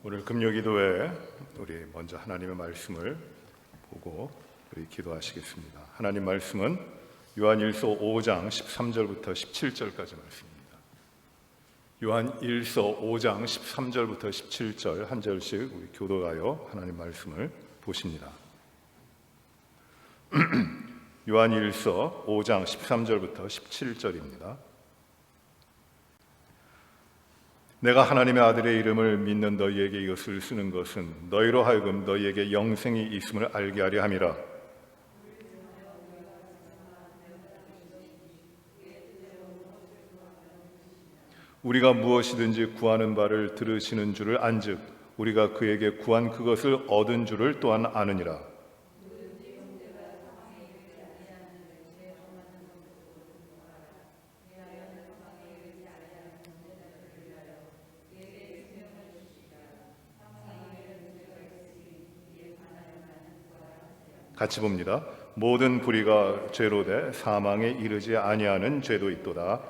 오늘 금요기도에 우리 먼저 하나님의 말씀을 보고 우리 기도하시겠습니다. 하나님 말씀은 요한일서 5장 13절부터 17절까지 말씀입니다. 요한일서 5장 13절부터 17절 한 절씩 우리 교도하여 하나님 말씀을 보십니다. 요한일서 5장 13절부터 17절입니다. 내가 하나님의 아들의 이름을 믿는 너희에게 이것을 쓰는 것은 너희로 하여금 너희에게 영생이 있음을 알게 하려 함이라. 우리가 무엇이든지 구하는 바를 들으시는 줄을 안즉 우리가 그에게 구한 그것을 얻은 줄을 또한 아느니라. 같이 봅니다. 모든 불의가 죄로 돼 사망에 이르지 아니하는 죄도 있도다.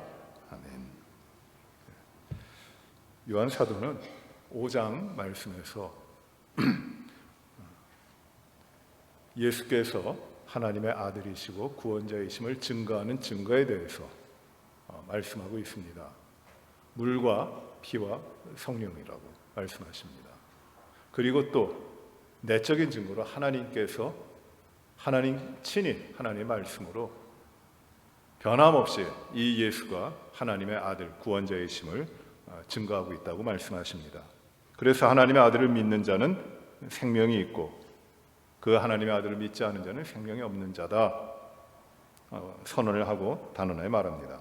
아멘. 요한 사도는 5장 말씀에서 예수께서 하나님의 아들이시고 구원자이심을 증거하는 증거에 대해서 말씀하고 있습니다. 물과 피와 성령이라고 말씀하십니다. 그리고 또 내적인 증거로 하나님께서 하나님 친히 하나님의 말씀으로 변함없이 이 예수가 하나님의 아들 구원자이심을 증거하고 있다고 말씀하십니다. 그래서 하나님의 아들을 믿는 자는 생명이 있고 그 하나님의 아들을 믿지 않은 자는 생명이 없는 자다 선언을 하고 단언하여 말합니다.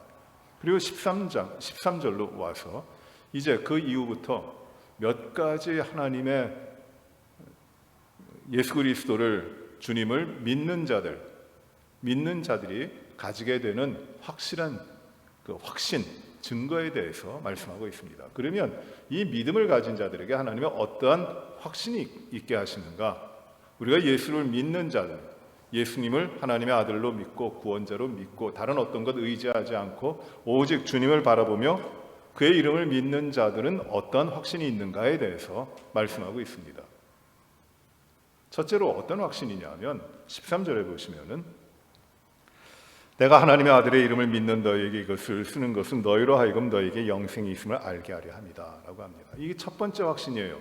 그리고 13절로 와서 이제 그 이후부터 몇 가지 하나님의 예수 그리스도를 주님을 믿는 자들이 가지게 되는 확실한 그 확신, 증거에 대해서 말씀하고 있습니다. 그러면 이 믿음을 가진 자들에게 하나님의 어떠한 확신이 있게 하시는가? 우리가 예수를 믿는 자들, 예수님을 하나님의 아들로 믿고 구원자로 믿고 다른 어떤 것 의지하지 않고 오직 주님을 바라보며 그의 이름을 믿는 자들은 어떠한 확신이 있는가에 대해서 말씀하고 있습니다. 첫째로 어떤 확신이냐면 13절에 보시면은 내가 하나님의 아들의 이름을 믿는 너희에게 이것을 쓰는 것은 너희로 하여금 너희에게 영생이 있음을 알게 하려 합니다 라고 합니다. 이게 첫 번째 확신이에요.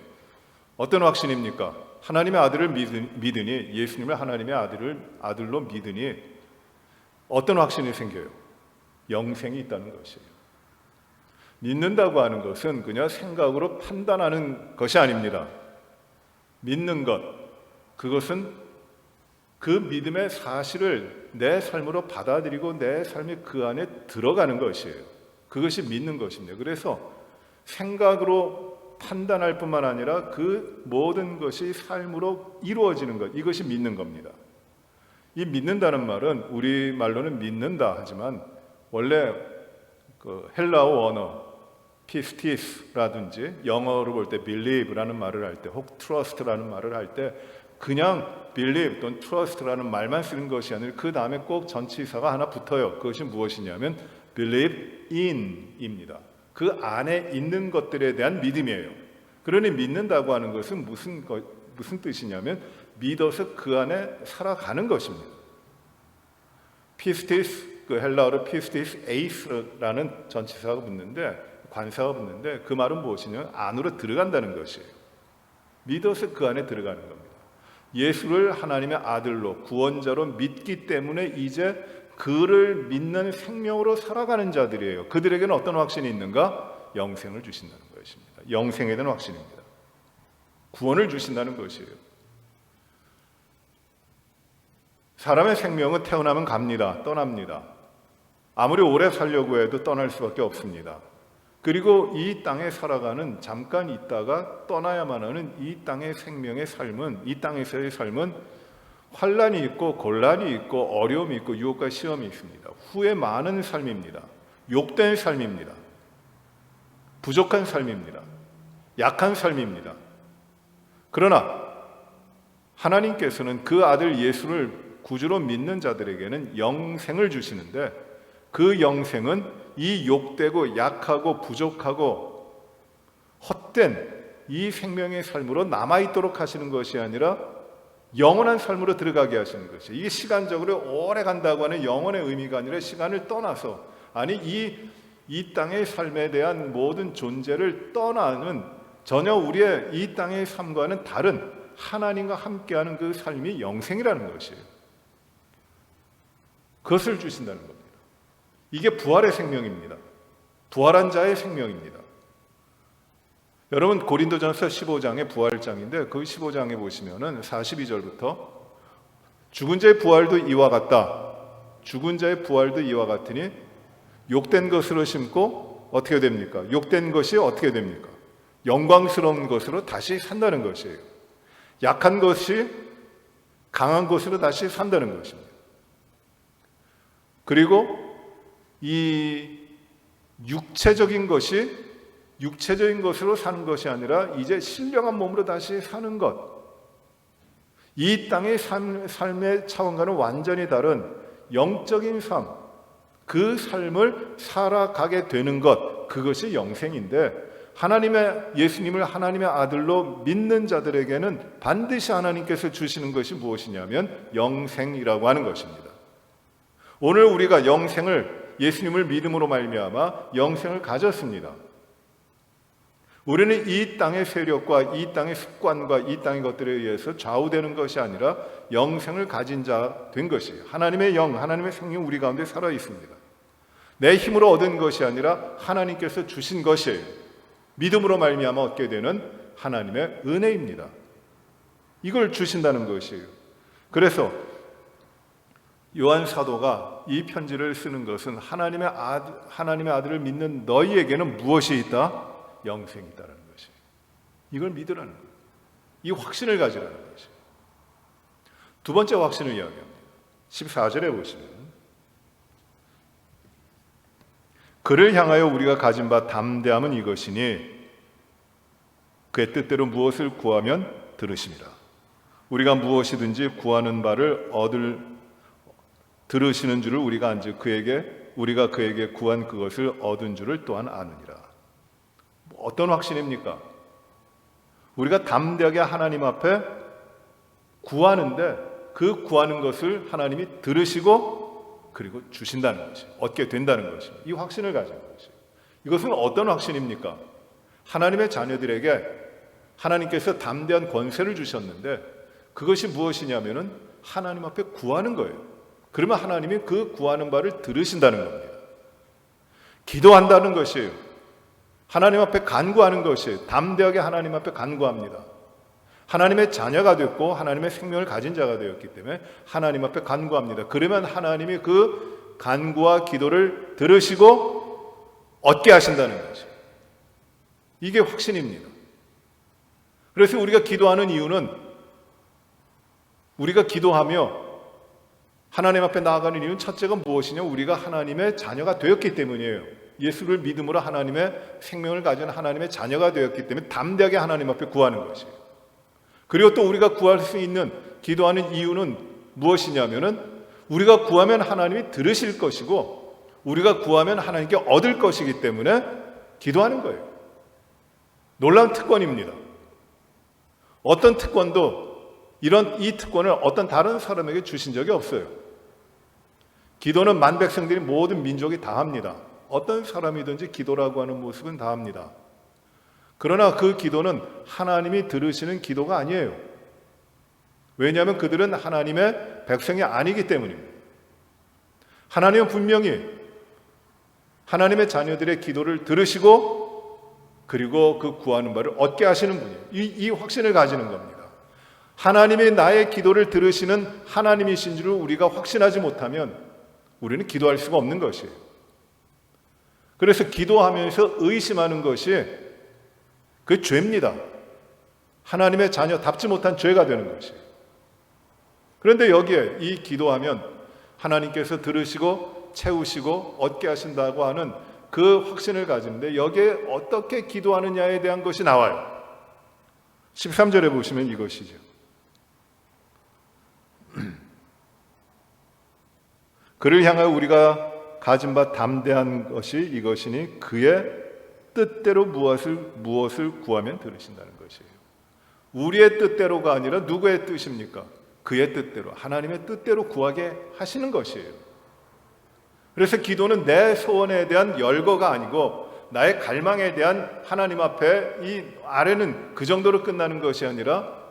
어떤 확신입니까? 하나님의 아들을 믿으니 예수님을 하나님의 아들로 믿으니 어떤 확신이 생겨요? 영생이 있다는 것이에요. 믿는다고 하는 것은 그냥 생각으로 판단하는 것이 아닙니다. 믿는 것, 그것은 그 믿음의 사실을 내 삶으로 받아들이고 내 삶이 그 안에 들어가는 것이에요. 그것이 믿는 것입니다. 그래서 생각으로 판단할 뿐만 아니라 그 모든 것이 삶으로 이루어지는 것, 이것이 믿는 겁니다. 이 믿는다는 말은 우리말로는 믿는다 하지만 원래 그 헬라어 원어 피스티스라든지 영어로 볼 때 believe라는 말을 할 때 혹 trust라는 말을 할 때 그냥 believe 또는 trust라는 말만 쓰는 것이 아니라 그 다음에 꼭 전치사가 하나 붙어요. 그것이 무엇이냐면 believe in입니다. 그 안에 있는 것들에 대한 믿음이에요. 그러니 믿는다고 하는 것은 무슨 뜻이냐면 믿어서 그 안에 살아가는 것입니다. 피스티스, 그 헬라어로 피스티스 에이스라는 전치사가 붙는데 관사가 붙는데 그 말은 무엇이냐면 안으로 들어간다는 것이에요. 믿어서 그 안에 들어가는 겁니다. 예수를 하나님의 아들로 구원자로 믿기 때문에 이제 그를 믿는 생명으로 살아가는 자들이에요. 그들에게는 어떤 확신이 있는가? 영생을 주신다는 것입니다. 영생에 대한 확신입니다. 구원을 주신다는 것이에요. 사람의 생명은 태어나면 갑니다. 떠납니다. 아무리 오래 살려고 해도 떠날 수밖에 없습니다. 그리고 이 땅에 살아가는 잠깐 있다가 떠나야만 하는 이 땅의 생명의 삶은 이 땅에서의 삶은 환난이 있고 곤란이 있고 어려움이 있고 유혹과 시험이 있습니다. 후회 많은 삶입니다. 욕된 삶입니다. 부족한 삶입니다. 약한 삶입니다. 그러나 하나님께서는 그 아들 예수를 구주로 믿는 자들에게는 영생을 주시는데 그 영생은 이 욕되고 약하고 부족하고 헛된 이 생명의 삶으로 남아있도록 하시는 것이 아니라 영원한 삶으로 들어가게 하시는 것이에요. 이게 시간적으로 오래 간다고 하는 영원의 의미가 아니라 시간을 떠나서, 아니 이 땅의 삶에 대한 모든 존재를 떠나는, 전혀 우리의 이 땅의 삶과는 다른 하나님과 함께하는 그 삶이 영생이라는 것이에요. 그것을 주신다는 겁니다. 이게 부활의 생명입니다. 부활한 자의 생명입니다. 여러분, 고린도전서 15장의 부활장인데 그 15장에 보시면은 42절부터 죽은 자의 부활도 이와 같다. 죽은 자의 부활도 이와 같으니 욕된 것으로 심고 어떻게 됩니까? 욕된 것이 어떻게 됩니까? 영광스러운 것으로 다시 산다는 것이에요. 약한 것이 강한 것으로 다시 산다는 것입니다. 그리고 이 육체적인 것으로 사는 것이 아니라 이제 신령한 몸으로 다시 사는 것. 이 땅의 삶의 차원과는 완전히 다른 영적인 삶, 그 삶을 살아가게 되는 것, 그것이 영생인데, 예수님을 하나님의 아들로 믿는 자들에게는 반드시 하나님께서 주시는 것이 무엇이냐면 영생이라고 하는 것입니다. 오늘 우리가 예수님을 믿음으로 말미암아 영생을 가졌습니다. 우리는 이 땅의 세력과 이 땅의 습관과 이 땅의 것들에 의해서 좌우되는 것이 아니라 영생을 가진 자 된 것이에요. 하나님의 영, 하나님의 생명 우리 가운데 살아 있습니다. 내 힘으로 얻은 것이 아니라 하나님께서 주신 것이에요. 믿음으로 말미암아 얻게 되는 하나님의 은혜입니다. 이걸 주신다는 것이에요. 그래서 요한 사도가 이 편지를 쓰는 것은 하나님의 아들을 믿는 너희에게는 무엇이 있다? 영생이 있다는 것이에요. 이걸 믿으라는 거예요. 이 확신을 가지라는 것이에요. 두 번째 확신을 이야기합니다. 14절에 보시면 그를 향하여 우리가 가진 바 담대함은 이것이니 그의 뜻대로 무엇을 구하면 들으심이라. 우리가 무엇이든지 구하는 바를 들으시는 줄을 우리가 안즉 우리가 그에게 구한 그것을 얻은 줄을 또한 아느니라. 어떤 확신입니까? 우리가 담대하게 하나님 앞에 구하는데 그 구하는 것을 하나님이 들으시고 그리고 주신다는 것이, 얻게 된다는 것입니다. 이 확신을 가진 것이에요. 이것은 어떤 확신입니까? 하나님의 자녀들에게 하나님께서 담대한 권세를 주셨는데 그것이 무엇이냐면은 하나님 앞에 구하는 거예요. 그러면 하나님이 그 구하는 바를 들으신다는 겁니다. 기도한다는 것이에요. 하나님 앞에 간구하는 것이에요. 담대하게 하나님 앞에 간구합니다. 하나님의 자녀가 됐고 하나님의 생명을 가진 자가 되었기 때문에 하나님 앞에 간구합니다. 그러면 하나님이 그 간구와 기도를 들으시고 얻게 하신다는 것이에요. 이게 확신입니다. 그래서 우리가 기도하는 이유는, 우리가 기도하며 하나님 앞에 나아가는 이유는 첫째가 무엇이냐? 우리가 하나님의 자녀가 되었기 때문이에요. 예수를 믿음으로 하나님의 생명을 가진 하나님의 자녀가 되었기 때문에 담대하게 하나님 앞에 구하는 것이에요. 그리고 또 우리가 구할 수 있는, 기도하는 이유는 무엇이냐면은 우리가 구하면 하나님이 들으실 것이고 우리가 구하면 하나님께 얻을 것이기 때문에 기도하는 거예요. 놀라운 특권입니다. 어떤 특권도 이 특권을 어떤 다른 사람에게 주신 적이 없어요. 기도는 만백성들이 모든 민족이 다 합니다. 어떤 사람이든지 기도라고 하는 모습은 다 합니다. 그러나 그 기도는 하나님이 들으시는 기도가 아니에요. 왜냐하면 그들은 하나님의 백성이 아니기 때문입니다. 하나님은 분명히 하나님의 자녀들의 기도를 들으시고 그리고 그 구하는 바를 얻게 하시는 분이에요. 이 확신을 가지는 겁니다. 하나님이 나의 기도를 들으시는 하나님이신 줄을 우리가 확신하지 못하면 우리는 기도할 수가 없는 것이에요. 그래서 기도하면서 의심하는 것이 그 죄입니다. 하나님의 자녀답지 못한 죄가 되는 것이에요. 그런데 여기에 이 기도하면 하나님께서 들으시고 채우시고 얻게 하신다고 하는 그 확신을 가지는데 여기에 어떻게 기도하느냐에 대한 것이 나와요. 13절에 보시면 이것이죠. 그를 향하여 우리가 가진 바 담대한 것이 이것이니 그의 뜻대로 무엇을 구하면 들으신다는 것이에요. 우리의 뜻대로가 아니라 누구의 뜻입니까? 그의 뜻대로, 하나님의 뜻대로 구하게 하시는 것이에요. 그래서 기도는 내 소원에 대한 열거가 아니고 나의 갈망에 대한 하나님 앞에 이 아래는 그 정도로 끝나는 것이 아니라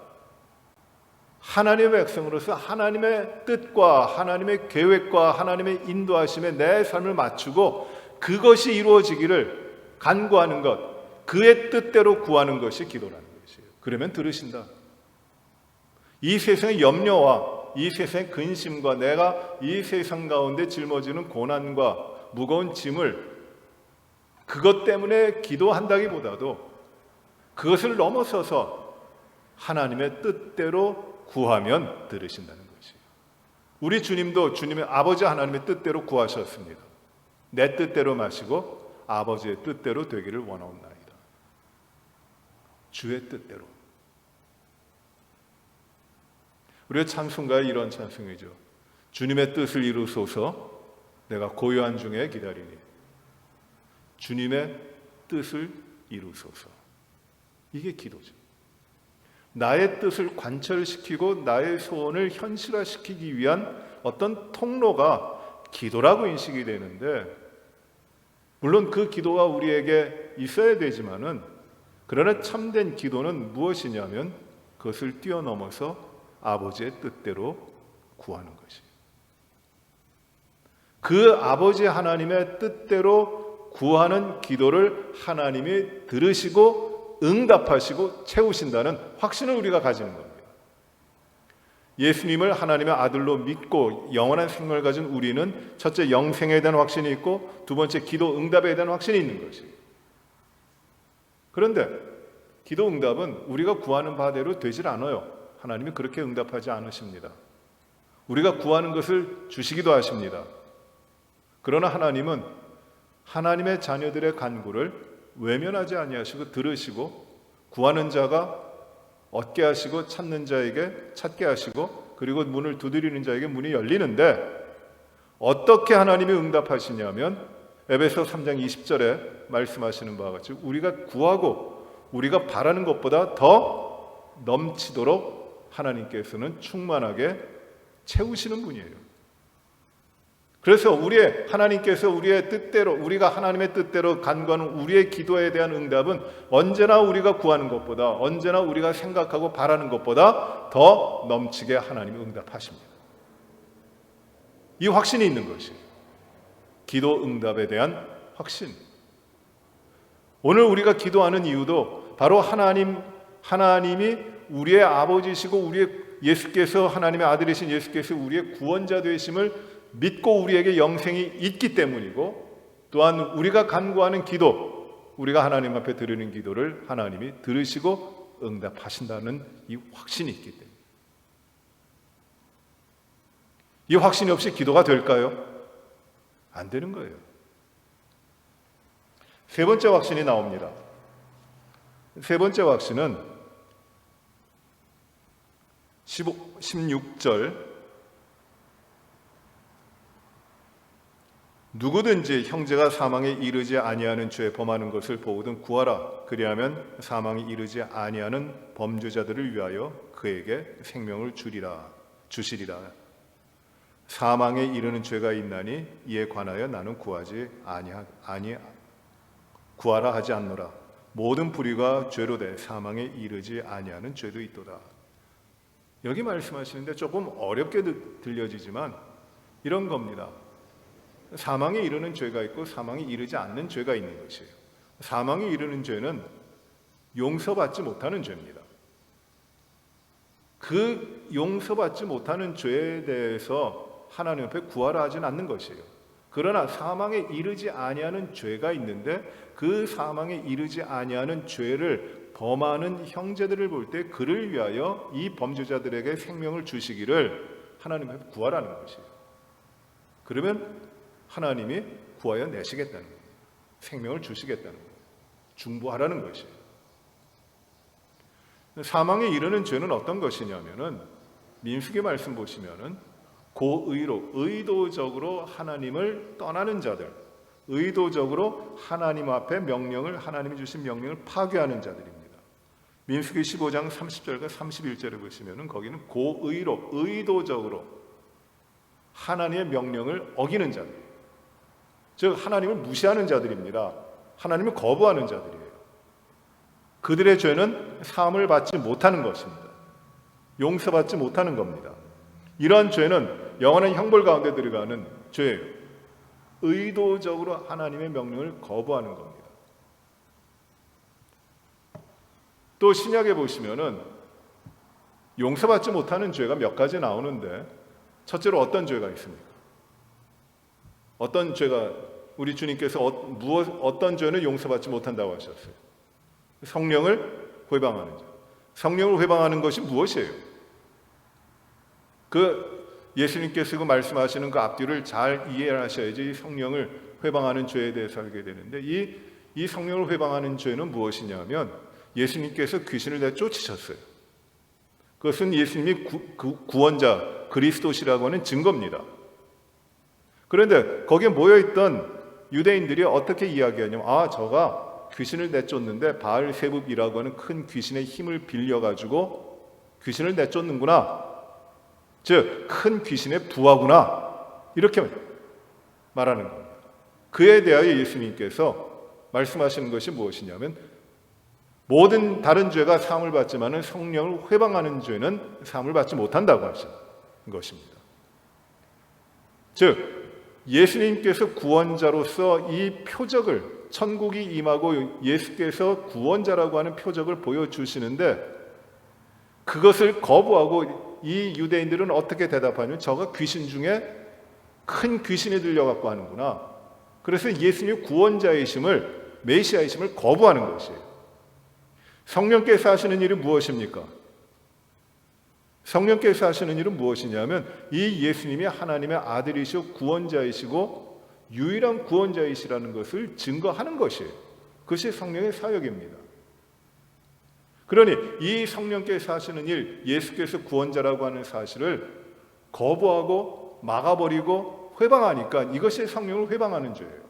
하나님의 백성으로서 하나님의 뜻과 하나님의 계획과 하나님의 인도하심에 내 삶을 맞추고 그것이 이루어지기를 간구하는 것, 그의 뜻대로 구하는 것이 기도라는 것이에요. 그러면 들으신다. 이 세상의 염려와 이 세상의 근심과 내가 이 세상 가운데 짊어지는 고난과 무거운 짐을 그것 때문에 기도한다기보다도 그것을 넘어서서 하나님의 뜻대로 구하면 들으신다는 것이에요. 우리 주님도 주님의 아버지 하나님의 뜻대로 구하셨습니다. 내 뜻대로 마시고 아버지의 뜻대로 되기를 원하옵나이다. 주의 뜻대로. 우리의 찬송가에 이런 찬송이죠. 주님의 뜻을 이루소서 내가 고요한 중에 기다리니 주님의 뜻을 이루소서. 이게 기도죠. 나의 뜻을 관철시키고 나의 소원을 현실화시키기 위한 어떤 통로가 기도라고 인식이 되는데, 물론 그 기도가 우리에게 있어야 되지만은, 그러나 참된 기도는 무엇이냐면 그것을 뛰어넘어서 아버지의 뜻대로 구하는 것이에요. 그 아버지 하나님의 뜻대로 구하는 기도를 하나님이 들으시고 응답하시고 채우신다는 확신을 우리가 가지는 겁니다. 예수님을 하나님의 아들로 믿고 영원한 생명을 가진 우리는 첫째 영생에 대한 확신이 있고 두 번째 기도 응답에 대한 확신이 있는 것이에요. 그런데 기도 응답은 우리가 구하는 바대로 되질 않아요. 하나님이 그렇게 응답하지 않으십니다. 우리가 구하는 것을 주시기도 하십니다. 그러나 하나님은 하나님의 자녀들의 간구를 외면하지 아니하시고 들으시고 구하는 자가 얻게 하시고 찾는 자에게 찾게 하시고 그리고 문을 두드리는 자에게 문이 열리는데, 어떻게 하나님이 응답하시냐면 에베소 3장 20절에 말씀하시는 바와 같이 우리가 구하고 우리가 바라는 것보다 더 넘치도록 하나님께서는 충만하게 채우시는 분이에요. 그래서 하나님께서 우리의 뜻대로, 우리가 하나님의 뜻대로 간구하는 우리의 기도에 대한 응답은 언제나 우리가 구하는 것보다, 언제나 우리가 생각하고 바라는 것보다 더 넘치게 하나님이 응답하십니다. 이 확신이 있는 것이 기도 응답에 대한 확신. 오늘 우리가 기도하는 이유도 바로 하나님이 우리의 아버지시고 우리의 예수께서, 하나님의 아들이신 예수께서 우리의 구원자 되심을 믿고 우리에게 영생이 있기 때문이고, 또한 우리가 간구하는 기도, 우리가 하나님 앞에 드리는 기도를 하나님이 들으시고 응답하신다는 이 확신이 있기 때문에, 이 확신이 없이 기도가 될까요? 안 되는 거예요. 세 번째 확신이 나옵니다. 세 번째 확신은 16절 누구든지 형제가 사망에 이르지 아니하는 죄에 범하는 것을 보거든 구하라. 그리하면 사망에 이르지 아니하는 범죄자들을 위하여 그에게 생명을 주시리라. 사망에 이르는 죄가 있나니 이에 관하여 나는 구하라 하지 않노라. 모든 불의가 죄로 돼 사망에 이르지 아니하는 죄도 있도다. 여기 말씀하시는데 조금 어렵게 들려지지만 이런 겁니다. 사망에 이르는 죄가 있고 사망에 이르지 않는 죄가 있는 것이에요. 사망에 이르는 죄는 용서받지 못하는 죄입니다. 그 용서받지 못하는 죄에 대해서 하나님 앞에 구하라 하진 않는 것이에요. 그러나 사망에 이르지 아니하는 죄가 있는데 그 사망에 이르지 아니하는 죄를 범하는 형제들을 볼 때 그를 위하여 이 범죄자들에게 생명을 주시기를 하나님 앞에 구하라는 것이에요. 그러면 하나님이 구하여 내시겠다는 거예요. 생명을 주시겠다는 거예요. 중보하라는 것이에요. 사망에 이르는 죄는 어떤 것이냐면은 민수기 말씀 보시면은 고의로 의도적으로 하나님을 떠나는 자들, 의도적으로 하나님 앞에 하나님이 주신 명령을 파괴하는 자들입니다. 민수기 15장 30절과 31절에 보시면은 거기는 고의로 의도적으로 하나님의 명령을 어기는 자들, 즉 하나님을 무시하는 자들입니다. 하나님을 거부하는 자들이에요. 그들의 죄는 사함을 받지 못하는 것입니다. 용서받지 못하는 겁니다. 이러한 죄는 영원한 형벌 가운데 들어가는 죄예요. 의도적으로 하나님의 명령을 거부하는 겁니다. 또 신약에 보시면은 용서받지 못하는 죄가 몇 가지 나오는데, 첫째로 어떤 죄가 있습니까? 어떤 죄가, 우리 주님께서 어떤 죄는 용서받지 못한다고 하셨어요? 성령을 회방하는 죄. 성령을 회방하는 것이 무엇이에요? 예수님께서 그 말씀하시는 그 앞뒤를 잘 이해하셔야지 성령을 회방하는 죄에 대해서 알게 되는데, 이 성령을 회방하는 죄는 무엇이냐면 예수님께서 귀신을 내쫓으셨어요. 그것은 예수님이 구원자 그리스도시라고 하는 증거입니다. 그런데 거기에 모여있던 유대인들이 어떻게 이야기하냐면, 저가 귀신을 내쫓는데 바알세붑이라고 하는 큰 귀신의 힘을 빌려가지고 귀신을 내쫓는구나, 즉 큰 귀신의 부하구나, 이렇게 말하는 겁니다. 그에 대하여 예수님께서 말씀하시는 것이 무엇이냐면, 모든 다른 죄가 사함을 받지만은 성령을 회방하는 죄는 사함을 받지 못한다고 하시는 것입니다. 즉 예수님께서 구원자로서 이 표적을, 천국이 임하고 예수께서 구원자라고 하는 표적을 보여주시는데, 그것을 거부하고 이 유대인들은 어떻게 대답하냐면, 저가 귀신 중에 큰 귀신이 들려갖고 하는구나. 그래서 예수님의 구원자이심을, 메시아이심을 거부하는 것이에요. 성령께서 하시는 일은 무엇입니까? 성령께서 하시는 일은 무엇이냐면, 이 예수님이 하나님의 아들이시고 구원자이시고 유일한 구원자이시라는 것을 증거하는 것이에요. 그것이 성령의 사역입니다. 그러니 이 성령께서 하시는 일, 예수께서 구원자라고 하는 사실을 거부하고 막아버리고 회방하니까 이것이 성령을 회방하는 죄예요.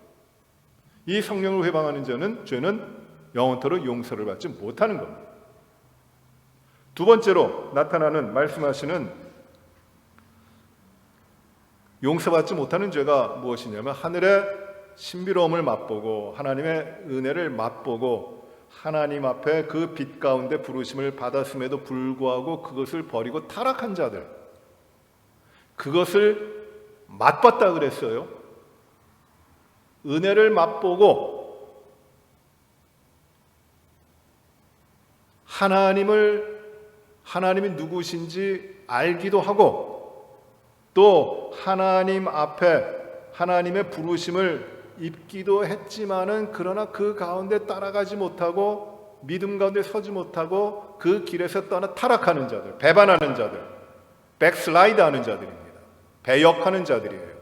이 성령을 회방하는 죄는 영원토록 용서를 받지 못하는 겁니다. 두 번째로 나타나는, 말씀하시는 용서받지 못하는 죄가 무엇이냐면, 하늘의 신비로움을 맛보고 하나님의 은혜를 맛보고 하나님 앞에 그 빛 가운데 부르심을 받았음에도 불구하고 그것을 버리고 타락한 자들, 그것을 맛봤다 그랬어요. 은혜를 맛보고 하나님이 누구신지 알기도 하고, 또 하나님 앞에 하나님의 부르심을 입기도 했지만은 그러나 그 가운데 따라가지 못하고 믿음 가운데 서지 못하고 그 길에서 떠나 타락하는 자들, 배반하는 자들, 백슬라이드 하는 자들입니다. 배역하는 자들이에요.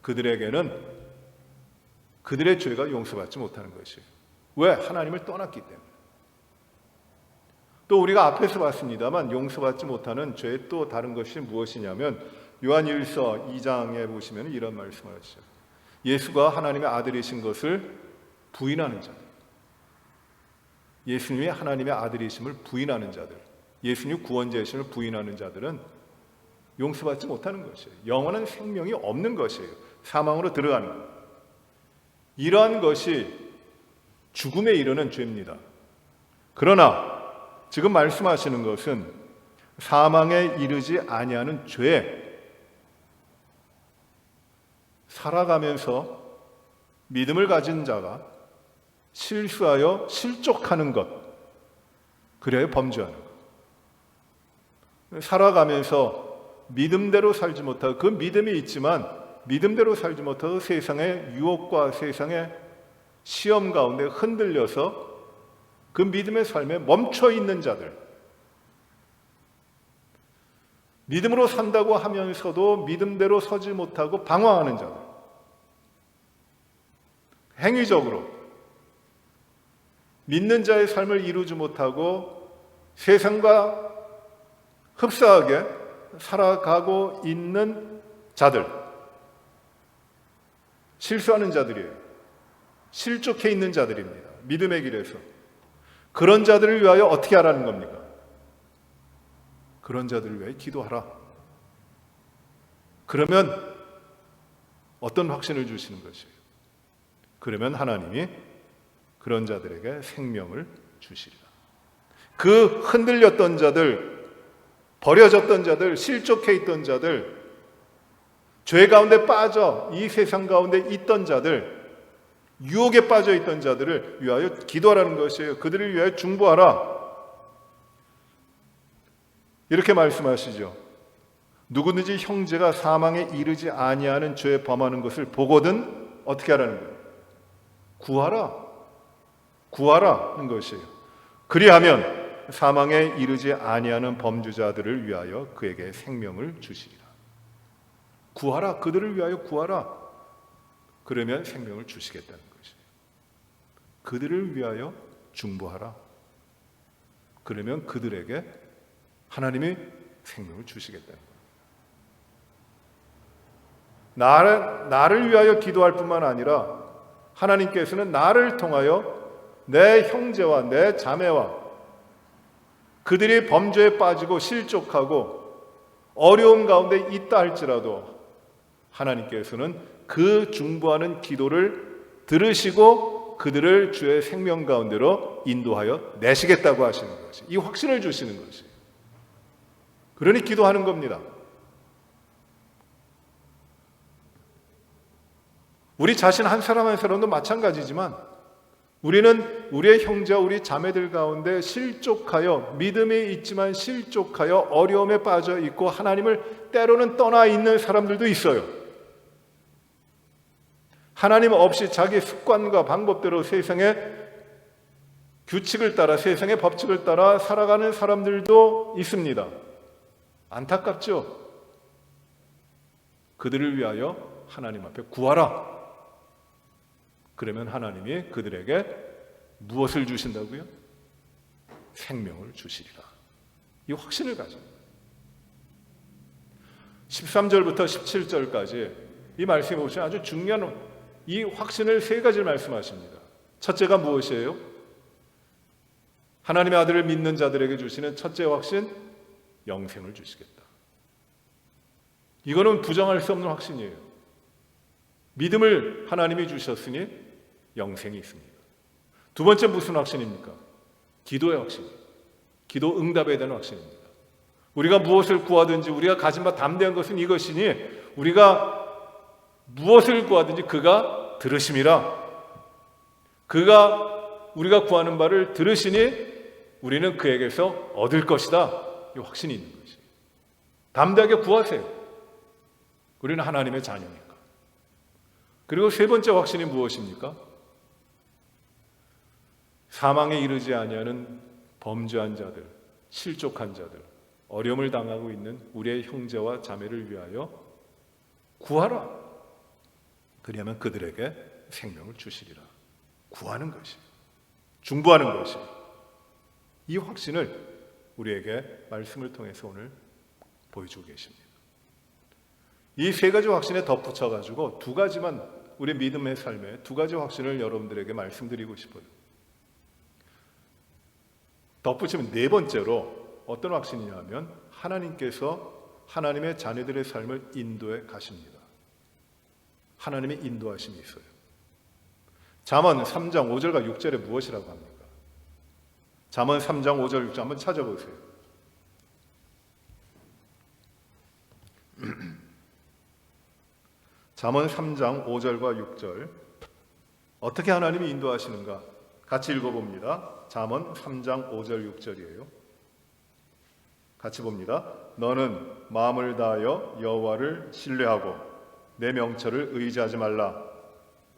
그들에게는 그들의 죄가 용서받지 못하는 것이에요. 왜? 하나님을 떠났기 때문에. 또 우리가 앞에서 봤습니다만 용서받지 못하는 죄의 또 다른 것이 무엇이냐면, 요한일서 2장에 보시면 이런 말씀을 하시죠. 예수가 하나님의 아들이신 것을 부인하는 자들, 예수님이 하나님의 아들이심을 부인하는 자들, 예수님 구원자이심을 부인하는 자들은 용서받지 못하는 것이에요. 영원한 생명이 없는 것이에요. 사망으로 들어가는 것. 이러한 것이 죽음에 이르는 죄입니다. 그러나 지금 말씀하시는 것은 사망에 이르지 아니하는 죄, 살아가면서 믿음을 가진 자가 실수하여 실족하는 것, 그래야 범죄하는 것. 살아가면서 믿음대로 살지 못하고, 그 믿음이 있지만 믿음대로 살지 못하고 세상의 유혹과 세상의 시험 가운데 흔들려서 그 믿음의 삶에 멈춰 있는 자들, 믿음으로 산다고 하면서도 믿음대로 서지 못하고 방황하는 자들, 행위적으로 믿는 자의 삶을 이루지 못하고 세상과 흡사하게 살아가고 있는 자들, 실수하는 자들이에요. 실족해 있는 자들입니다. 믿음의 길에서. 그런 자들을 위하여 어떻게 하라는 겁니까? 그런 자들을 위하여 기도하라. 그러면 어떤 확신을 주시는 것이에요? 그러면 하나님이 그런 자들에게 생명을 주시리라. 그 흔들렸던 자들, 버려졌던 자들, 실족해 있던 자들, 죄 가운데 빠져 이 세상 가운데 있던 자들, 유혹에 빠져 있던 자들을 위하여 기도하라는 것이에요. 그들을 위하여 중보하라. 이렇게 말씀하시죠. 누구든지 형제가 사망에 이르지 아니하는 죄에 범하는 것을 보거든 어떻게 하라는 거예요? 구하라. 구하라는 것이에요. 그리하면 사망에 이르지 아니하는 범죄자들을 위하여 그에게 생명을 주시리라. 구하라. 그들을 위하여 구하라. 그러면 생명을 주시겠다는 것이에요. 그들을 위하여 중보하라. 그러면 그들에게 하나님이 생명을 주시겠다는 거예요. 나를 위하여 기도할 뿐만 아니라 하나님께서는 나를 통하여 내 형제와 내 자매와 그들이 범죄에 빠지고 실족하고 어려움 가운데 있다 할지라도 하나님께서는 그 중보하는 기도를 들으시고 그들을 주의 생명 가운데로 인도하여 내시겠다고 하시는 것이, 이 확신을 주시는 것이. 그러니 기도하는 겁니다. 우리 자신 한 사람 한 사람도 마찬가지지만 우리는 우리의 형제와 우리 자매들 가운데 실족하여, 믿음이 있지만 실족하여 어려움에 빠져 있고 하나님을 때로는 떠나 있는 사람들도 있어요. 하나님 없이 자기 습관과 방법대로 세상의 규칙을 따라, 세상의 법칙을 따라 살아가는 사람들도 있습니다. 안타깝죠? 그들을 위하여 하나님 앞에 구하라. 그러면 하나님이 그들에게 무엇을 주신다고요? 생명을 주시리라. 이 확신을 가집니다. 13절부터 17절까지 이 말씀에 보시면 아주 중요한 이 확신을 세 가지를 말씀하십니다. 첫째가 무엇이에요? 하나님의 아들을 믿는 자들에게 주시는 첫째 확신, 영생을 주시겠다. 이거는 부정할 수 없는 확신이에요. 믿음을 하나님이 주셨으니 영생이 있습니다. 두 번째 무슨 확신입니까? 기도의 확신. 기도 응답에 대한 확신입니다. 우리가 무엇을 구하든지 우리가 가진 바 담대한 것은 이것이니 우리가 무엇을 구하든지 그가 들으심이라. 그가 우리가 구하는 바를 들으시니 우리는 그에게서 얻을 것이다. 이 확신이 있는 것이. 담대하게 구하세요. 우리는 하나님의 자녀니까. 그리고 세 번째 확신이 무엇입니까? 사망에 이르지 아니하는 범죄한 자들, 실족한 자들, 어려움을 당하고 있는 우리의 형제와 자매를 위하여 구하라. 그리하면 그들에게 생명을 주시리라. 구하는 것이, 중보하는 것이, 이 확신을 우리에게 말씀을 통해서 오늘 보여주고 계십니다. 이 세 가지 확신에 덧붙여가지고 두 가지만, 우리 믿음의 삶에 두 가지 확신을 여러분들에게 말씀드리고 싶어요. 덧붙이면 네 번째로 어떤 확신이냐면 하나님께서 하나님의 자녀들의 삶을 인도해 가십니다. 하나님의 인도하심이 있어요. 잠언 3장 5절과 6절에 무엇이라고 합니까? 잠언 3장 5절 6절 한번 찾아보세요. 잠언 3장 5절과 6절 어떻게 하나님이 인도하시는가? 같이 읽어봅니다. 잠언 3장 5절 6절이에요. 같이 봅니다. 너는 마음을 다하여 여호와를 신뢰하고 내 명철을 의지하지 말라.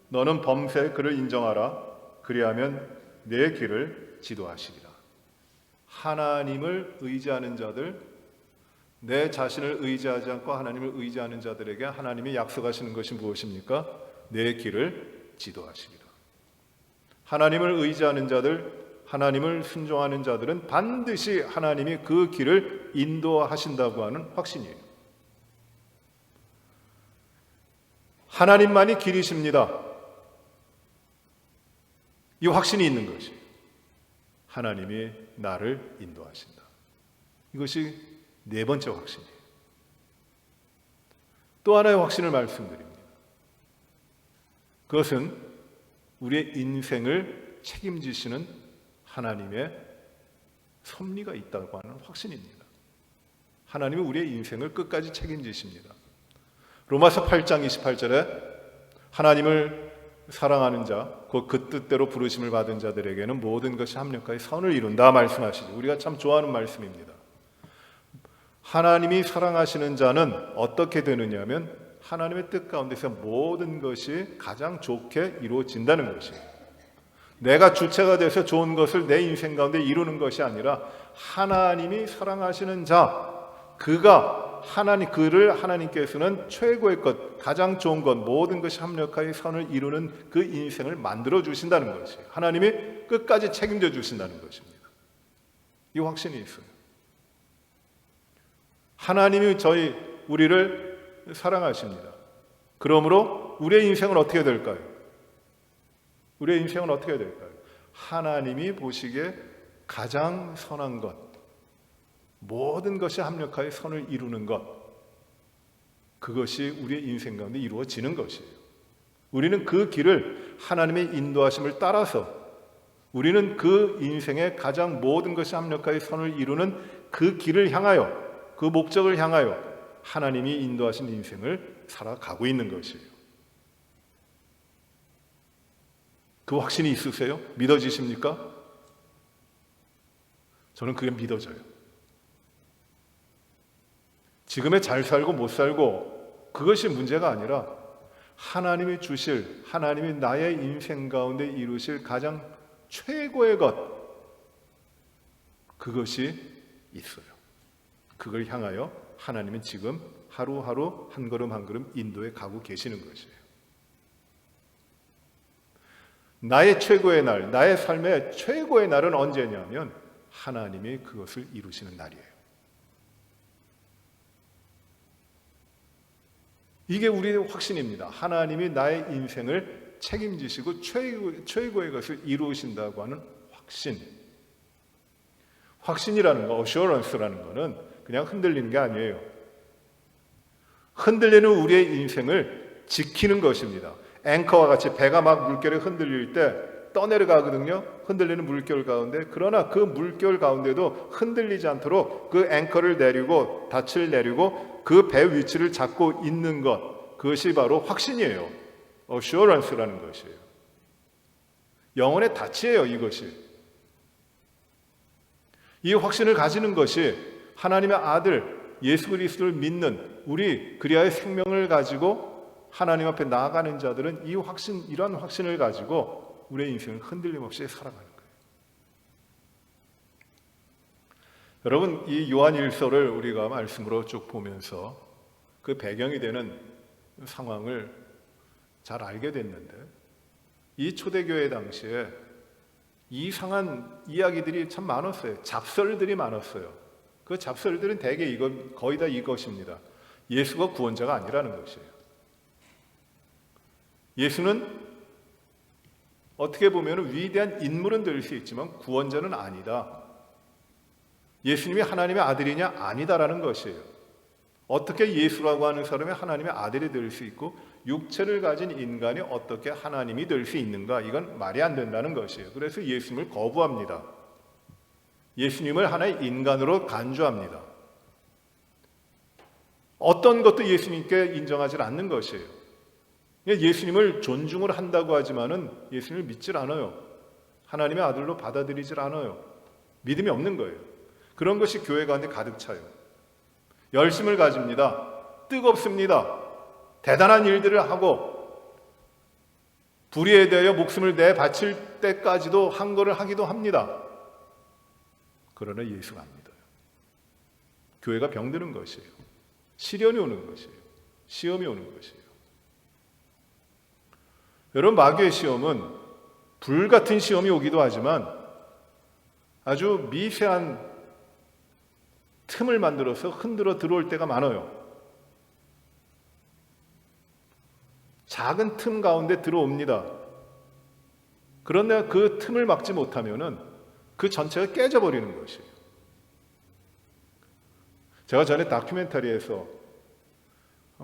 너는 범사에 그를 인정하라. 그리하면 내 길을 지도하시리라. 하나님을 의지하는 자들, 내 자신을 의지하지 않고 하나님을 의지하는 자들에게 하나님이 약속하시는 것이 무엇입니까? 내 길을 지도하시리라. 하나님을 의지하는 자들, 하나님을 순종하는 자들은 반드시 하나님이 그 길을 인도하신다고 하는 확신이에요. 하나님만이 길이십니다. 이 확신이 있는 것이 하나님이 나를 인도하신다. 이것이 네 번째 확신이에요. 또 하나의 확신을 말씀드립니다. 그것은 우리의 인생을 책임지시는 하나님의 섭리가 있다고 하는 확신입니다. 하나님이 우리의 인생을 끝까지 책임지십니다. 로마서 8장 28절에 하나님을 사랑하는 자, 곧 그 뜻대로 부르심을 받은 자들에게는 모든 것이 합력하여 선을 이룬다 말씀하시죠. 우리가 참 좋아하는 말씀입니다. 하나님이 사랑하시는 자는 어떻게 되느냐면 하나님의 뜻 가운데서 모든 것이 가장 좋게 이루어진다는 것이에요. 내가 주체가 돼서 좋은 것을 내 인생 가운데 이루는 것이 아니라 하나님이 사랑하시는 자, 그를 하나님께서는 최고의 것, 가장 좋은 것, 모든 것이 합력하여 선을 이루는 그 인생을 만들어 주신다는 것이에요. 하나님이 끝까지 책임져 주신다는 것입니다. 이 확신이 있어요. 하나님이 우리를 사랑하십니다. 그러므로 우리의 인생은 어떻게 될까요? 우리의 인생은 어떻게 될까요? 하나님이 보시기에 가장 선한 것, 모든 것이 합력하여 선을 이루는 것, 그것이 우리의 인생 가운데 이루어지는 것이에요. 우리는 그 길을 하나님의 인도하심을 따라서 우리는 그 인생의 가장 모든 것이 합력하여 선을 이루는 그 길을 향하여, 그 목적을 향하여 하나님이 인도하신 인생을 살아가고 있는 것이에요. 그 확신이 있으세요? 믿어지십니까? 저는 그게 믿어져요. 지금에 잘 살고 못 살고 그것이 문제가 아니라 하나님이 주실, 하나님이 나의 인생 가운데 이루실 가장 최고의 것, 그것이 있어요. 그걸 향하여 하나님은 지금 하루하루 한 걸음 한 걸음 인도해 가고 계시는 것이에요. 나의 최고의 날, 나의 삶의 최고의 날은 언제냐면 하나님이 그것을 이루시는 날이에요. 이게 우리의 확신입니다. 하나님이 나의 인생을 책임지시고 최고의 것을 이루신다고 하는 확신. 확신이라는 거, assurance라는 거는 그냥 흔들리는 게 아니에요. 흔들리는 우리의 인생을 지키는 것입니다. 앵커와 같이 배가 막 물결에 흔들릴 때 떠내려가거든요. 흔들리는 물결 가운데. 그러나 그 물결 가운데도 흔들리지 않도록 그 앵커를 내리고 닻을 내리고 그 배 위치를 잡고 있는 것, 그것이 바로 확신이에요. assurance라는 것이에요. 영혼의 닻이에요, 이것이. 이 확신을 가지는 것이 하나님의 아들 예수 그리스도를 믿는 우리 그리하의 생명을 가지고 하나님 앞에 나아가는 자들은 이 확신, 이런 확신을 가지고 우리의 인생을 흔들림 없이 살아가는 거예요. 여러분, 이 요한일서를 우리가 말씀으로 쭉 보면서 그 배경이 되는 상황을 잘 알게 됐는데, 이 초대교회 당시에 이상한 이야기들이 참 많았어요. 잡설들이 많았어요. 그 잡설들은 대개 거의 다 이것입니다. 예수가 구원자가 아니라는 것이에요. 예수는 어떻게 보면 위대한 인물은 될 수 있지만 구원자는 아니다. 예수님이 하나님의 아들이냐? 아니다라는 것이에요. 어떻게 예수라고 하는 사람이 하나님의 아들이 될 수 있고 육체를 가진 인간이 어떻게 하나님이 될 수 있는가? 이건 말이 안 된다는 것이에요. 그래서 예수님을 거부합니다. 예수님을 하나의 인간으로 간주합니다. 어떤 것도 예수님께 인정하지 않는 것이에요. 예수님을 존중을 한다고 하지만은 예수님을 믿질 않아요. 하나님의 아들로 받아들이질 않아요. 믿음이 없는 거예요. 그런 것이 교회 가운데 가득 차요. 열심을 가집니다. 뜨겁습니다. 대단한 일들을 하고 불의에 대하여 목숨을 내바칠 때까지도 한 거를 하기도 합니다. 그러나 예수가 안 믿어요. 교회가 병드는 것이에요. 시련이 오는 것이에요. 시험이 오는 것이에요. 여러분, 마귀의 시험은 불같은 시험이 오기도 하지만 아주 미세한 틈을 만들어서 흔들어 들어올 때가 많아요. 작은 틈 가운데 들어옵니다. 그런데 그 틈을 막지 못하면은 그 전체가 깨져버리는 것이에요. 제가 전에 다큐멘터리에서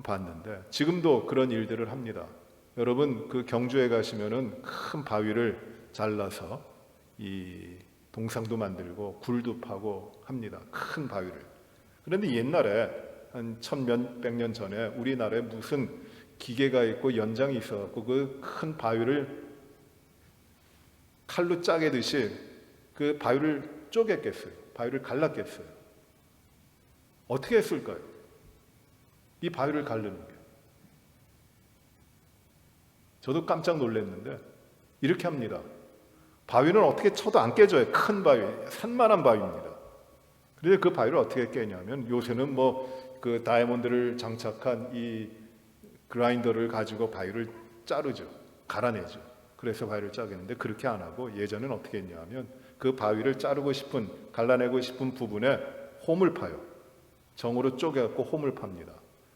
봤는데 지금도 그런 일들을 합니다. 여러분 그 경주에 가시면은 큰 바위를 잘라서 이 동상도 만들고 굴도 파고 합니다. 큰 바위를. 그런데 옛날에 한 1000몇백 년 전에 우리나라에 무슨 기계가 있고 연장이 있어갖고 그 큰 바위를 칼로 짜개듯이 그 바위를 쪼갰겠어요. 바위를 갈랐겠어요. 어떻게 했을까요? 이 바위를 가르는 게. 저도 깜짝 놀랐는데 이렇게 합니다. 바위는 어떻게 쳐도 안 깨져요. 큰 바위, 산만한 바위입니다. 그런데 그 바위를 어떻게 깨냐면 요새는 뭐 그 다이아몬드를 장착한 이 그라인더를 가지고 바위를 자르죠. 갈아내죠. 그래서 바위를 짜겠는데 그렇게 안 하고 예전에는 어떻게 했냐면 그 바위를 자르고 싶은, 갈라내고 싶은 부분에 홈을 파요. 정으로 쪼개갖고 홈을 팝니다.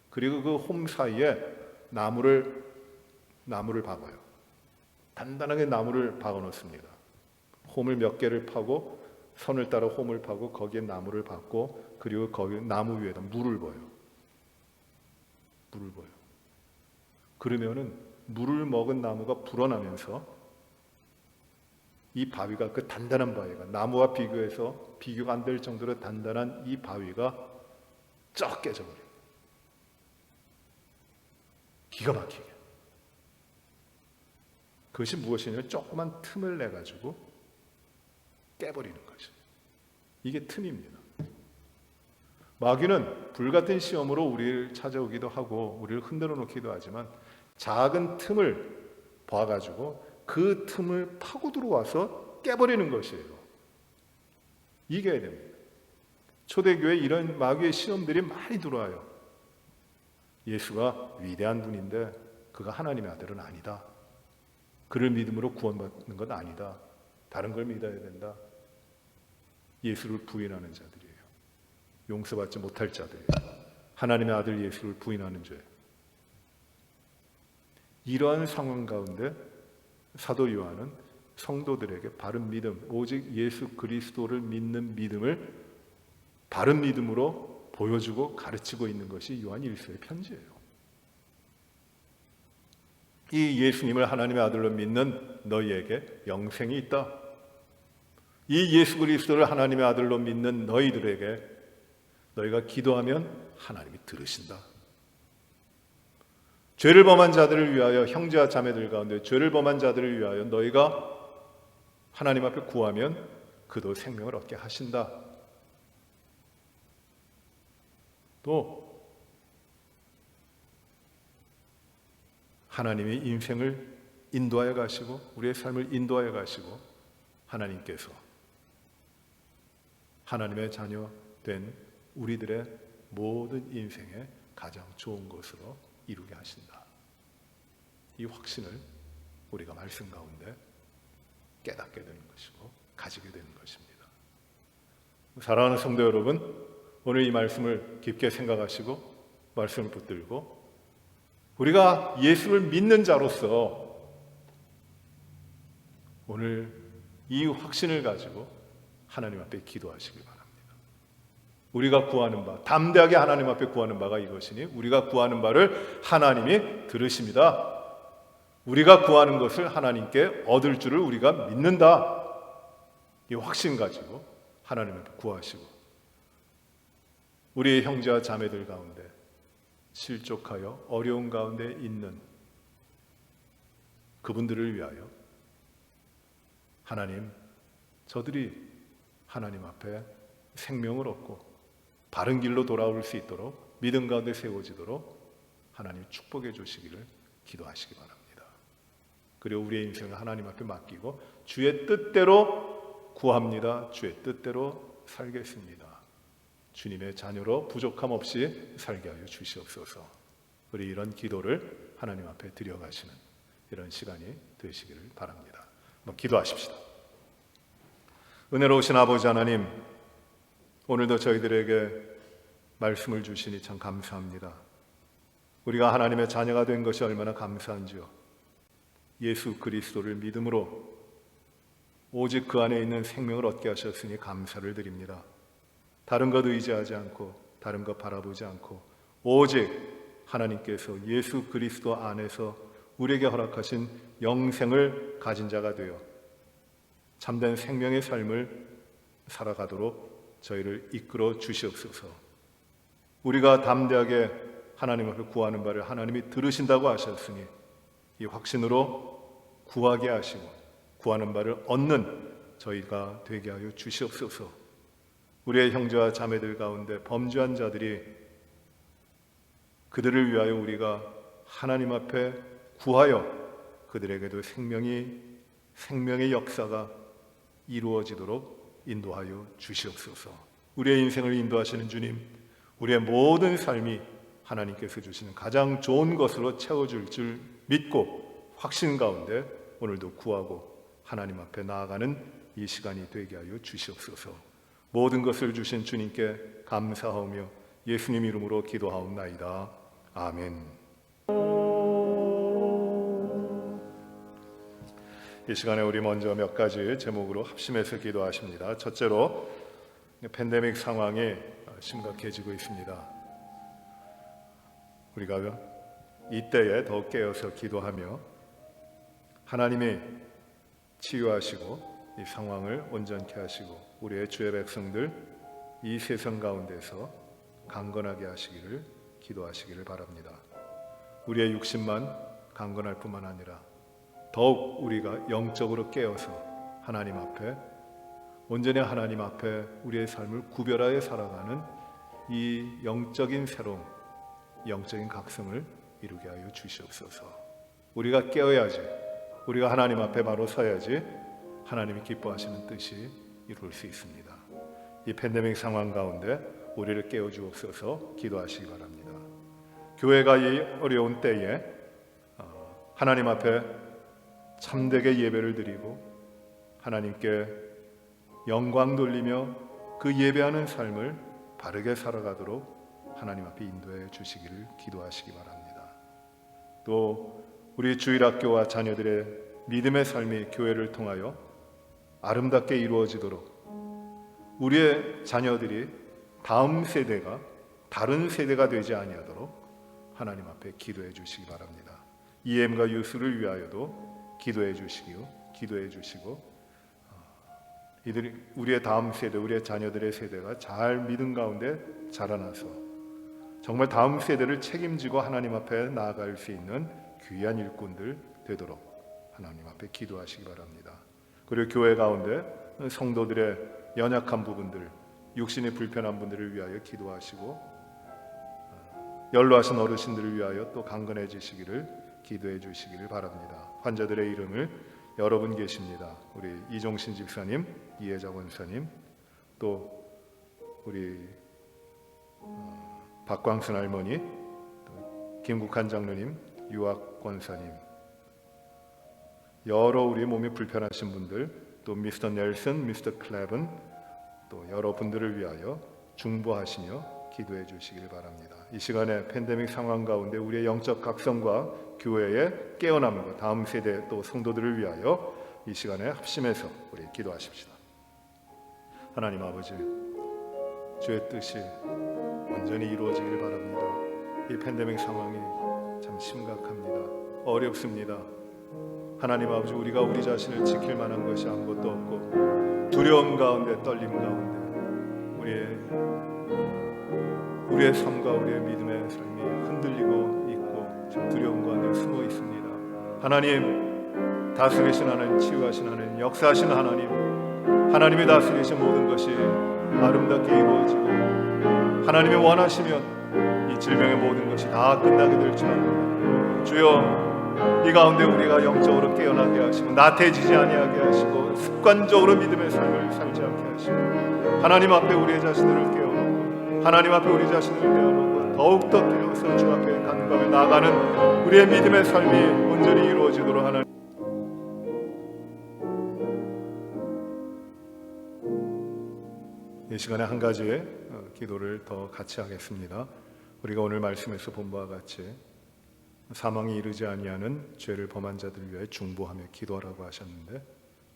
그리고 그 홈 사이에 나무를 박아요. 단단하게 나무를 박아 놓습니다. 홈을 몇 개를 파고 선을 따라 홈을 파고 거기에 나무를 박고 그리고 거기 나무 위에다 물을 부어요. 물을 부어요. 그러면은 물을 먹은 나무가 불어나면서 이 바위가, 그 단단한 바위가, 나무와 비교해서 비교가 안 될 정도로 단단한 이 바위가 쩍 깨져버려요. 기가 막히게. 그것이 무엇이냐면 조그만 틈을 내가지고 깨버리는 거죠. 이게 틈입니다. 마귀는 불같은 시험으로 우리를 찾아오기도 하고 우리를 흔들어 놓기도 하지만 작은 틈을 봐가지고 그 틈을 파고 들어와서 깨버리는 것이에요. 이겨야 됩니다. 초대교회에 이런 마귀의 시험들이 많이 들어와요. 예수가 위대한 분인데 그가 하나님의 아들은 아니다. 그를 믿음으로 구원받는 건 아니다. 다른 걸 믿어야 된다. 예수를 부인하는 자들이에요. 용서받지 못할 자들이에요. 하나님의 아들 예수를 부인하는 죄. 이러한 상황 가운데 사도 요한은 성도들에게 바른 믿음, 오직 예수 그리스도를 믿는 믿음을 바른 믿음으로 보여주고 가르치고 있는 것이 요한 1서의 편지예요. 이 예수님을 하나님의 아들로 믿는 너희에게 영생이 있다. 이 예수 그리스도를 하나님의 아들로 믿는 너희들에게 너희가 기도하면 하나님이 들으신다. 죄를 범한 자들을 위하여, 형제와 자매들 가운데 죄를 범한 자들을 위하여 너희가 하나님 앞에 구하면 그도 생명을 얻게 하신다. 또 하나님이 인생을 인도하여 가시고 우리의 삶을 인도하여 가시고 하나님께서 하나님의 자녀 된 우리들의 모든 인생에 가장 좋은 것으로 이루게 하신다. 이 확신을 우리가 말씀 가운데 깨닫게 되는 것이고 가지게 되는 것입니다. 사랑하는 성도 여러분, 오늘 이 말씀을 깊게 생각하시고 말씀을 붙들고 우리가 예수를 믿는 자로서 오늘 이 확신을 가지고 하나님 앞에 기도하시기 바랍니다. 우리가 구하는 바, 담대하게 하나님 앞에 구하는 바가 이것이니 우리가 구하는 바를 하나님이 들으십니다. 우리가 구하는 것을 하나님께 얻을 줄을 우리가 믿는다. 이 확신 가지고 하나님 앞에 구하시고 우리의 형제와 자매들 가운데 실족하여 어려운 가운데 있는 그분들을 위하여 하나님, 저들이 하나님 앞에 생명을 얻고 바른 길로 돌아올 수 있도록 믿음 가운데 세워지도록 하나님 축복해 주시기를 기도하시기 바랍니다. 그리고 우리의 인생을 하나님 앞에 맡기고 주의 뜻대로 구합니다. 주의 뜻대로 살겠습니다. 주님의 자녀로 부족함 없이 살게 하여 주시옵소서. 우리 이런 기도를 하나님 앞에 드려가시는 이런 시간이 되시기를 바랍니다. 한번 기도하십시다. 은혜로우신 아버지 하나님, 오늘도 저희들에게 말씀을 주시니 참 감사합니다. 우리가 하나님의 자녀가 된 것이 얼마나 감사한지요. 예수 그리스도를 믿음으로 오직 그 안에 있는 생명을 얻게 하셨으니 감사를 드립니다. 다른 것 의지하지 않고 다른 것 바라보지 않고 오직 하나님께서 예수 그리스도 안에서 우리에게 허락하신 영생을 가진 자가 되어 참된 생명의 삶을 살아가도록 저희를 이끌어 주시옵소서. 우리가 담대하게 하나님 앞에 구하는 바를 하나님이 들으신다고 하셨으니 이 확신으로 구하게 하시고 구하는 바를 얻는 저희가 되게 하여 주시옵소서. 우리의 형제와 자매들 가운데 범죄한 자들이 그들을 위하여 우리가 하나님 앞에 구하여 그들에게도 생명의 역사가 이루어지도록 인도하여 주시옵소서. 우리의 인생을 인도하시는 주님, 우리의 모든 삶이 하나님께서 주시는 가장 좋은 것으로 채워줄 줄 믿고 확신 가운데 오늘도 구하고 하나님 앞에 나아가는 이 시간이 되게 하여 주시옵소서. 모든 것을 주신 주님께 감사하며 예수님 이름으로 기도하옵나이다. 아멘. 이 시간에 우리 먼저 몇 가지 제목으로 합심해서 기도하십니다. 첫째로 팬데믹 상황이 심각해지고 있습니다. 우리가 이때에 더 깨어서 기도하며 하나님이 치유하시고 이 상황을 온전케 하시고 우리의 주의 백성들 이 세상 가운데서 강건하게 하시기를 기도하시기를 바랍니다. 우리의 육신만 강건할 뿐만 아니라 더욱 우리가 영적으로 깨어서 하나님 앞에 온전히 하나님 앞에 우리의 삶을 구별하여 살아가는 이 영적인 새로움, 영적인 각성을 이루게 하여 주시옵소서. 우리가 깨어야지, 우리가 하나님 앞에 바로 서야지 하나님이 기뻐하시는 뜻이 이룰 수 있습니다. 이 팬데믹 상황 가운데 우리를 깨워주옵소서. 기도하시기 바랍니다. 교회가 이 어려운 때에 하나님 앞에 참되게 예배를 드리고 하나님께 영광 돌리며 그 예배하는 삶을 바르게 살아가도록 하나님 앞에 인도해 주시기를 기도하시기 바랍니다. 또 우리 주일학교와 자녀들의 믿음의 삶이 교회를 통하여 아름답게 이루어지도록 우리의 자녀들이 다음 세대가 다른 세대가 되지 아니하도록 하나님 앞에 기도해 주시기 바랍니다. EM과 유수를 위하여도 기도해 주시고 이들이 우리의 다음 세대, 우리의 자녀들의 세대가 잘 믿음 가운데 자라나서 정말 다음 세대를 책임지고 하나님 앞에 나아갈 수 있는 귀한 일꾼들 되도록 하나님 앞에 기도하시기 바랍니다. 그리고 교회 가운데 성도들의 연약한 부분들, 육신이 불편한 분들을 위하여 기도하시고 연로하신 어르신들을 위하여 또 강건해지시기를 기도해 주시기를 바랍니다. 환자들의 이름을 여러분 계십니다. 우리 이종신 집사님, 이혜자 권사님, 또 우리 박광순 할머니, 또 김국한 장로님, 유학 권사님, 여러 우리 몸이 불편하신 분들, 또 미스터 넬슨, 미스터 클랩은 또 여러 분들을 위하여 중보하시며 기도해 주시길 바랍니다. 이 시간에 팬데믹 상황 가운데 우리의 영적 각성과 교회의 깨어남과 다음 세대 또 성도들을 위하여 이 시간에 합심해서 우리 기도하십시다. 하나님 아버지, 주의 뜻이 온전히 이루어지길 바랍니다. 이 팬데믹 상황이 참 심각합니다. 어렵습니다. 하나님 아버지, 우리가 우리 자신을 지킬 만한 것이 아무것도 없고 두려움 가운데 떨림 가운데 우리의 삶과 우리의 믿음의 삶이 흔들리고 있고 참 두려움 가운데 숨어 있습니다. 하나님, 다스리신 하나님, 치유하신 하나님, 역사하신 하나님, 하나님이 다스리신 모든 것이 아름답게 이루어지고 하나님이 원하시면 이 질병의 모든 것이 다 끝나게 될 줄 압니다. 주여, 이 가운데 우리가 영적으로 깨어나게 하시고 나태해지지 아니하게 하시고 습관적으로 믿음의 삶을 살지 않게 하시고 하나님 앞에 우리의 자신들을 깨어놓고 하나님 앞에 우리 자신을 깨어놓고 더욱더 깨어서 주 앞에 간구하며 나아가는 우리의 믿음의 삶이 온전히 이루어지도록 하나님, 이 시간에 한 가지의 기도를 더 같이 하겠습니다. 우리가 오늘 말씀에서 본 바와 같이 사망이 이르지 아니하는 죄를 범한 자들을 위해 중보하며 기도하라고 하셨는데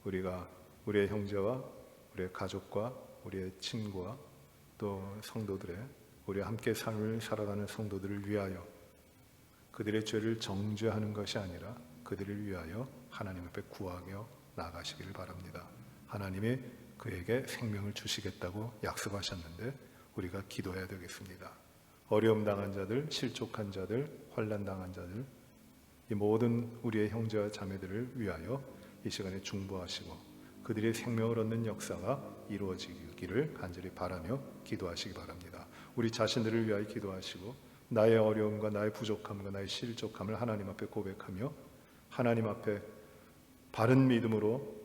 우리가 우리의 형제와 우리의 가족과 우리의 친구와 또 성도들의 우리와 함께 삶을 살아가는 성도들을 위하여 그들의 죄를 정죄하는 것이 아니라 그들을 위하여 하나님 앞에 구하며 나아가시기를 바랍니다. 하나님이 그에게 생명을 주시겠다고 약속하셨는데 우리가 기도해야 되겠습니다. 어려움 당한 자들, 실족한 자들, 환난 당한 자들, 이 모든 우리의 형제와 자매들을 위하여 이 시간에 중보하시고 그들의 생명을 얻는 역사가 이루어지기를 간절히 바라며 기도하시기 바랍니다. 우리 자신들을 위하여 기도하시고 나의 어려움과 나의 부족함과 나의 실족함을 하나님 앞에 고백하며 하나님 앞에 바른 믿음으로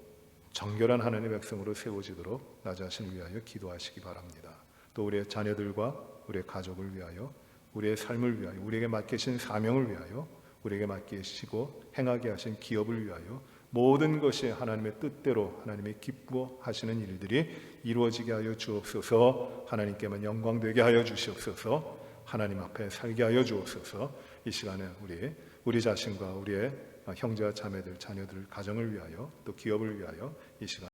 정결한 하나님의 백성으로 세워지도록 나 자신을 위하여 기도하시기 바랍니다. 또 우리의 자녀들과 우리의 가족을 위하여 우리의 삶을 위하여 우리에게 맡기신 사명을 위하여 우리에게 맡기시고 행하게 하신 기업을 위하여 모든 것이 하나님의 뜻대로 하나님의 기뻐하시는 일들이 이루어지게 하여 주옵소서. 하나님께만 영광 되게 하여 주시옵소서. 하나님 앞에 살게 하여 주옵소서. 이 시간에 우리 자신과 우리의 형제와 자매들, 자녀들, 가정을 위하여 또 기업을 위하여 이 시간